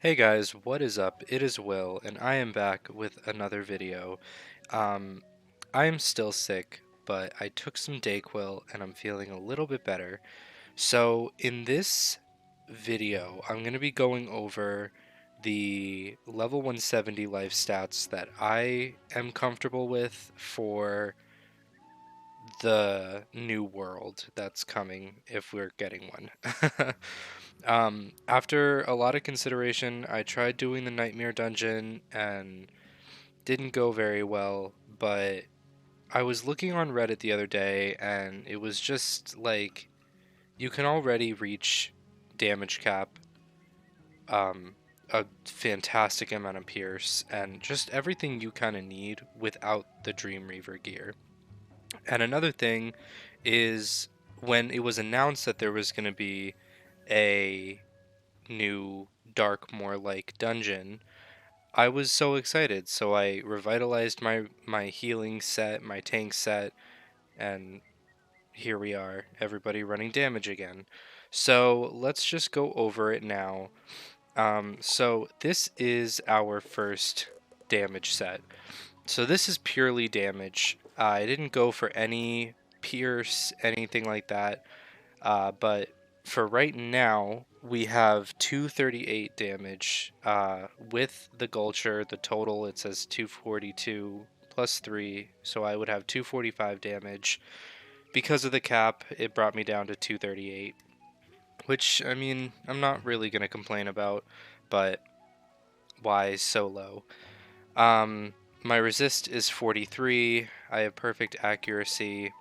Hey guys, what is up? It is Will, and I am back with another video. Um, I am still sick, but I took some Dayquil and I'm feeling a little bit better. So in this video, I'm going to be going over the level 170 life stats that I am comfortable with for the new world that's coming if we're getting one. After a lot of consideration, I tried doing the Nightmare Dungeon and didn't go very well, but I was looking on Reddit the other day and it was just like you can already reach damage cap, um, a fantastic amount of Pierce, and just everything you kind of need without the Dream Reaver gear. And another thing is when it was announced that there was going to be a new dark more like dungeon, I was so excited. So I revitalized my healing set, my tank set, and here we are, everybody running damage again. So let's just go over it now. So this is our first damage set. So this is purely damage. I didn't go for any pierce, anything like that. But for right now, we have 238 damage. With the Gulcher, the total it says 242 plus 3, so I would have 245 damage. Because of the cap, it brought me down to 238, which, I mean, I'm not really going to complain about, but why so low? My resist is 43, I have perfect accuracy,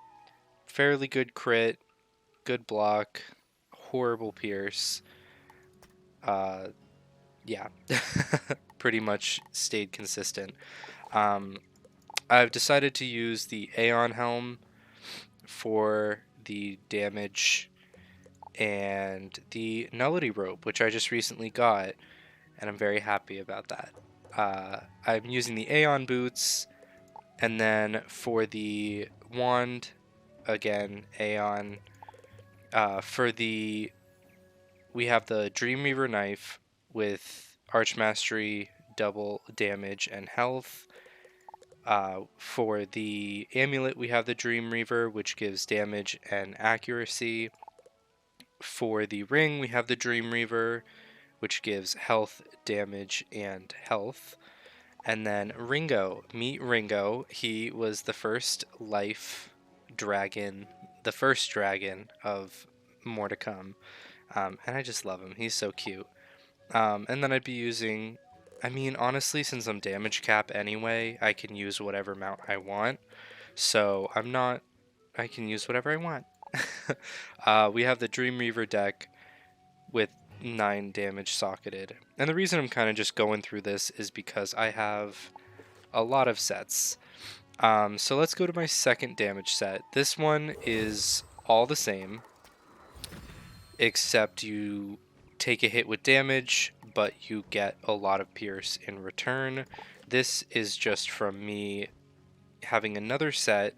fairly good crit, good block, horrible pierce. Uh, yeah, pretty much stayed consistent. Um, I've decided to use the Aeon Helm for the damage and the Nullity Robe, which I just recently got, and I'm very happy about that. I'm using the Aeon Boots, and then for the Wand, again, Aeon. We have the Dreamweaver Knife with Archmastery, double damage and health. For the amulet, we have the Dreamweaver, which gives damage and accuracy. For the ring, we have the Dreamweaver, which gives health, damage, and health. And then Ringo, meet Ringo. He was the first life dragon, the first dragon of more to come. And I just love him. He's so cute. And then I'd be using, I mean, honestly, since I'm damage cap anyway, I can use whatever mount I want. So I can use whatever I want. We have the Dream Reaver deck with 9 damage socketed. And the reason I'm kind of just going through this is because I have a lot of sets. So let's go to my second damage set. This one is all the same, except you take a hit with damage, but you get a lot of pierce in return. This is just from me having another set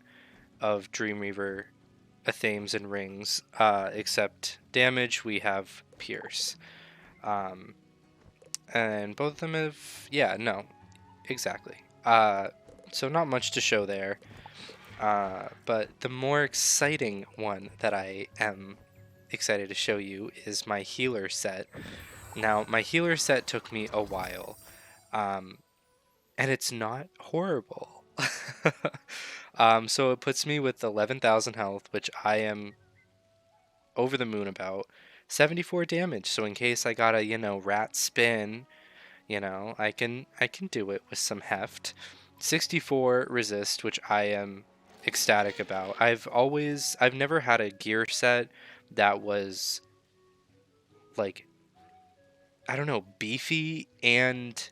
of Dreamweaver Athames and Rings, except damage we have pierce. And both of them have, yeah, no, exactly. So not much to show there. But the more exciting one that I am excited to show you is my healer set. Now, my healer set took me a while, and it's not horrible. So it puts me with 11,000 health, which I am over the moon about. 74 damage, so in case I got a, rat spin, I can do it with some heft. 64 resist, which I am ecstatic about. I've never had a gear set that was like, I don't know, beefy and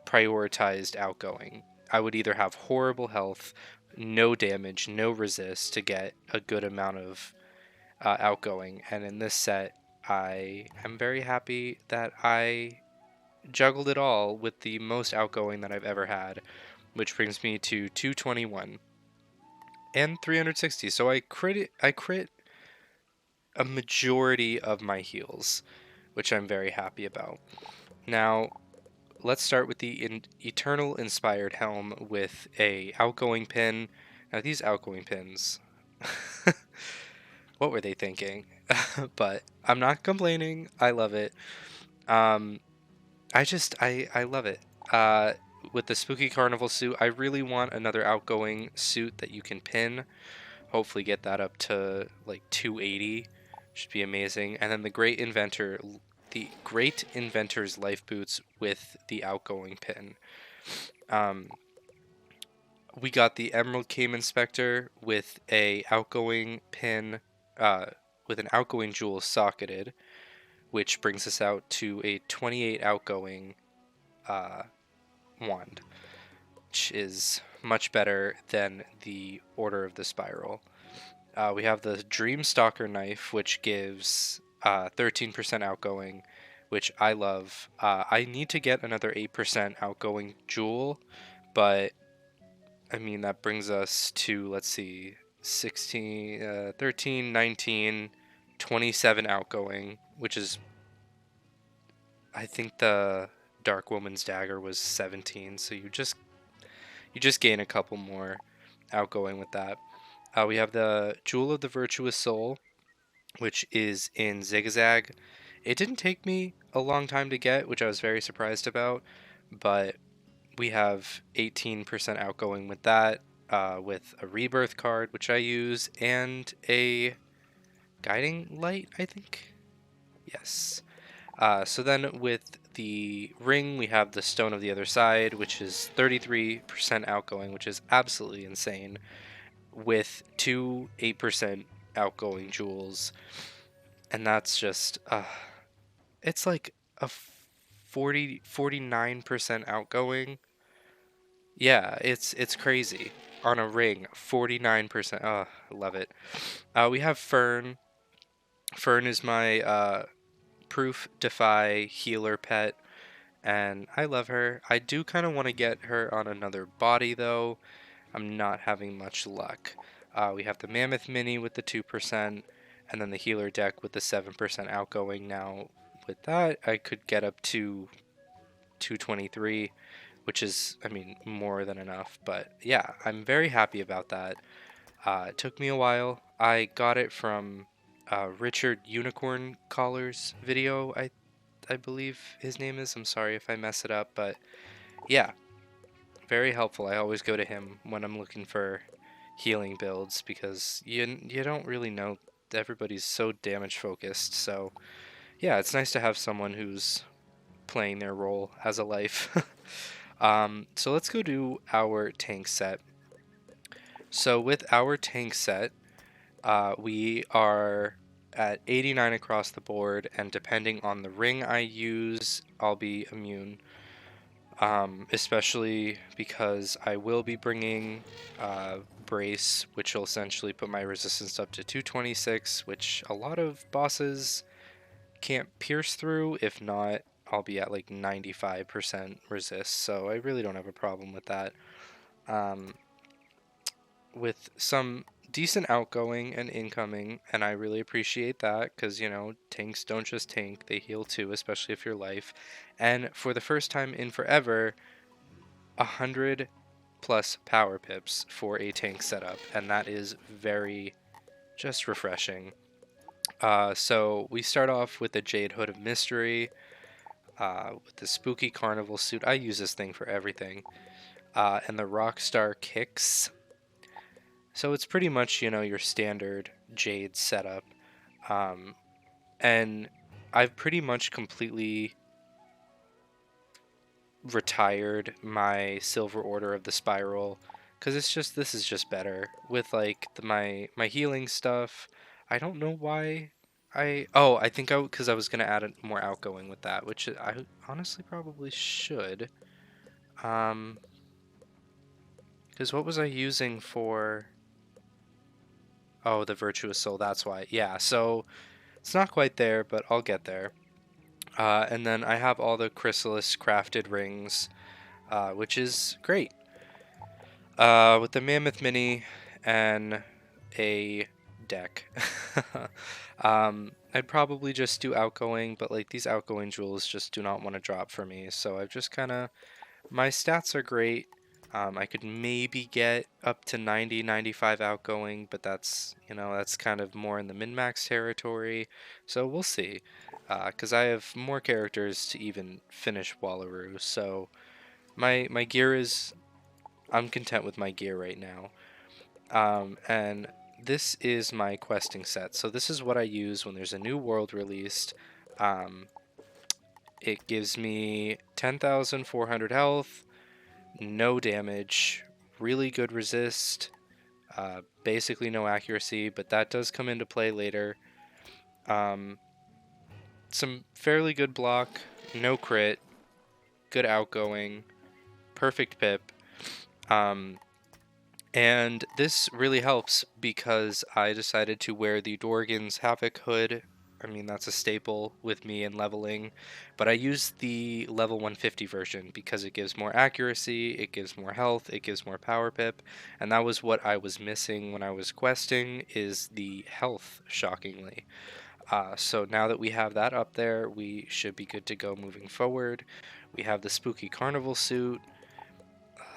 prioritized outgoing. I would either have horrible health, no damage, no resist to get a good amount of outgoing. And in this set, I am very happy that I juggled it all with the most outgoing that I've ever had, which brings me to 221 and 360. So I crit a majority of my heals, which I'm very happy about. Now, let's start with the Eternal Inspired Helm with a outgoing pin. Now, these outgoing pins, what were they thinking? But I'm not complaining. I love it. Um, I love it. Uh, with the Spooky Carnival suit, I really want another outgoing suit that you can pin. Hopefully get that up to like 280. Should be amazing. And then the Great Inventor's life boots with the outgoing pin. Um, we got the Emerald Came Inspector with a outgoing pin, uh, with an outgoing jewel socketed, which brings us out to a 28 outgoing uh, wand, which is much better than the Order of the Spiral. We have the Dreamstalker knife, which gives 13% outgoing, which I love. I need to get another 8% outgoing jewel, but I mean, that brings us to, let's see, 16, 13, 19, 27 outgoing, which is, I think the Dark Woman's Dagger was 17, so you just gain a couple more outgoing with that. We have the Jewel of the Virtuous Soul, which is in Zigzag. It didn't take me a long time to get, which I was very surprised about, but we have 18% outgoing with that, with a Rebirth card, which I use, and a Guiding Light, I think? Yes. So then with the ring, we have the Stone of the Other Side, which is 33% outgoing, which is absolutely insane, with two 8% outgoing jewels. And that's just, it's like a 49% outgoing. Yeah, it's crazy. On a ring, 49%. Oh, I love it. We have Fern. Fern is my proof defy healer pet, and I love her. I do kind of want to get her on another body, though. I'm not having much luck. We have the Mammoth Mini with the 2%, and then the healer deck with the 7% outgoing. Now, with that, I could get up to 223, which is, I mean, more than enough. But yeah, I'm very happy about that. It took me a while. I got it from Richard Unicorn Collar's video, I believe his name is. I'm sorry if I mess it up, but yeah, very helpful. I always go to him when I'm looking for healing builds because you don't really know. Everybody's so damage focused. So yeah, it's nice to have someone who's playing their role as a life. So let's go do our tank set. So with our tank set, we are at 89 across the board, and depending on the ring I use, I'll be immune. Especially because I will be bringing Brace, which will essentially put my resistance up to 226, which a lot of bosses can't pierce through. If not, I'll be at like 95% resist, so I really don't have a problem with that. Um, with some decent outgoing and incoming, and I really appreciate that because, tanks don't just tank, they heal too, especially if you're life. And for the first time in forever, 100 plus power pips for a tank setup, and that is very just refreshing. So we start off with the Jade Hood of Mystery, with the Spooky Carnival suit. I use this thing for everything. And the Rockstar Kicks. So it's pretty much, your standard Jade setup. And I've pretty much completely retired my Silver Order of the Spiral because this is just better with like my healing stuff. I don't know why I think because I was gonna add more outgoing with that, which I honestly probably should. Because what was I using for? Oh, the Virtuous Soul. That's why. Yeah. So it's not quite there, but I'll get there. And then I have all the Chrysalis crafted rings, which is great. With the Mammoth Mini and a deck. I'd probably just do outgoing, but like these outgoing jewels just do not want to drop for me. So I've just kind of, my stats are great. I could maybe get up to 90, 95 outgoing, but that's, that's kind of more in the min-max territory. So we'll see. Because I have more characters to even finish Wallaroo. So my gear is, I'm content with my gear right now. And this is my questing set. So this is what I use when there's a new world released. Um, it gives me 10,400 health, no damage, really good resist, basically no accuracy, but that does come into play later. Some fairly good block, no crit, good outgoing, perfect pip. And this really helps because I decided to wear the Dorgan's Havoc hood. I mean, that's a staple with me in leveling, but I used the level 150 version because it gives more accuracy, it gives more health, it gives more power pip, and that was what I was missing when I was questing, is the health, shockingly. So now that we have that up there, we should be good to go moving forward. We have the Spooky Carnival suit,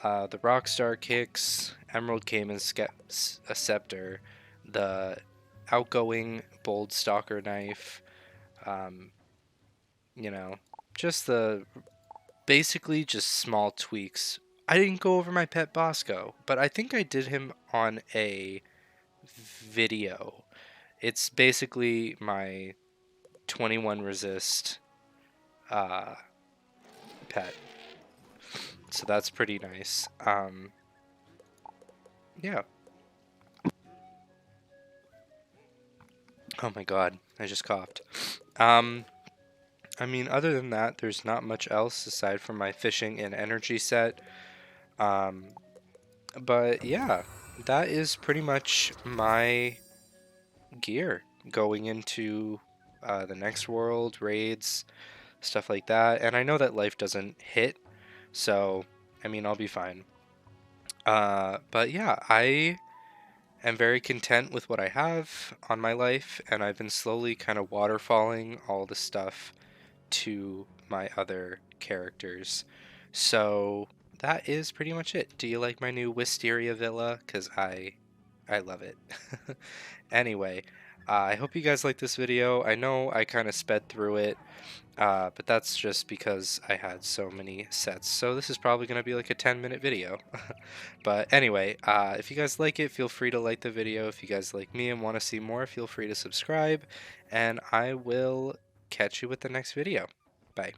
the Rockstar kicks, Emerald Cayman a scepter, the outgoing Bold Stalker knife, um, you know, just the basically just small tweaks. I didn't go over my pet Bosco, but I think I did him on a video. It's basically my 21 resist uh, pet, so that's pretty nice. Yeah. Oh my god, I just coughed. Um, I mean, other than that, there's not much else aside from my fishing and energy set. Um, but yeah, that is pretty much my gear going into the next world, raids, stuff like that. And I know that life doesn't hit, so I mean, I'll be fine. But yeah, I am very content with what I have on my life, and I've been slowly kind of waterfalling all the stuff to my other characters. So that is pretty much it. Do you like my new Wisteria Villa? Because I love it. Anyway, I hope you guys like this video. I know I kind of sped through it, but that's just because I had so many sets. So this is probably going to be like a 10-minute video. But anyway, if you guys like it, feel free to like the video. If you guys like me and want to see more, feel free to subscribe. And I will catch you with the next video. Bye.